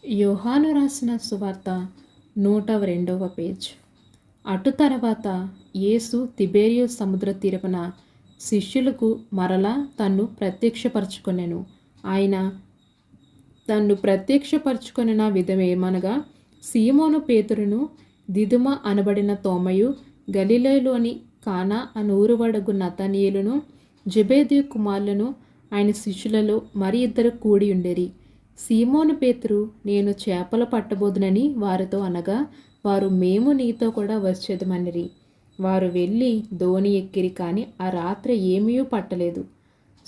యోహాను రాసిన సువార్త 102వ పేజ్. అటు తర్వాత యేసు తిబేరియు సముద్ర తీరపున శిష్యులకు మరలా తన్ను ప్రత్యక్షపరచుకొనెను. ఆయన తన్ను ప్రత్యక్షపరచుకొనిన విధమేమనగా, సీమోను పేతురును, దిదుమ అనబడిన తోమయు, గలిలయలోని కానా అనూరువడగు నతనయేలును, జెబెదయి కుమారులను ఆయన శిష్యులలో మరి ఇద్దరు కూడి ఉండేరి. సీమోను పేతురు, నేను చేపలు పట్టబోదునని వారితో అనగా, వారు మేము నీతో కూడా వచ్చేదమనిరి. వారు వెళ్ళి దోణి ఎక్కిరి, కానీ ఆ రాత్రి ఏమీ పట్టలేదు.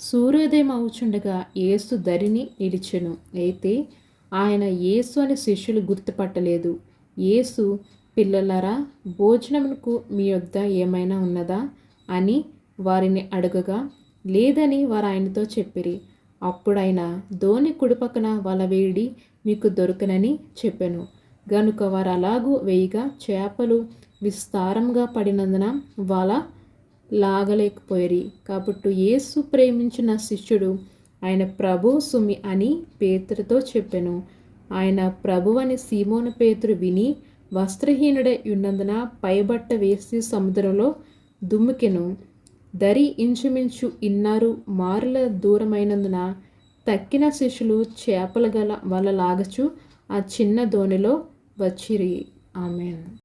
సూర్యోదయం అవుచుండగా యేసు దరిని నిలిచెను. అయితే ఆయన యేసు అని శిష్యులు గుర్తుపట్టలేదు. యేసు, పిల్లలారా, భోజనమునకు మీ యొద్ద ఏమైనా ఉన్నదా అని వారిని అడగగా, లేదని వారు ఆయనతో చెప్పిరి. అప్పుడైన దోణి కుడిపక్కన వల వేడి మీకు దొరకనని చెప్పెను. గనుక వారు అలాగూ వేయగా చేపలు విస్తారంగా పడినందున వల లాగలేకపోయిరి. కాబట్టి యేసు ప్రేమించిన శిష్యుడు, ఆయన ప్రభు సుమి అని పేతురుతో చెప్పెను. ఆయన ప్రభువని సీమోను పేతురు విని వస్త్రహీనుడై ఉన్నందున పైబట్ట వేసి సముద్రంలో దుమ్ముకెను. దరి ఇంచుమించు 2 మారుల దూరమైనందున తక్కిన శిష్యులు చేపల గల వల లాగచు ఆ చిన్న దోణిలో వచ్చిరి. ఆమేన్.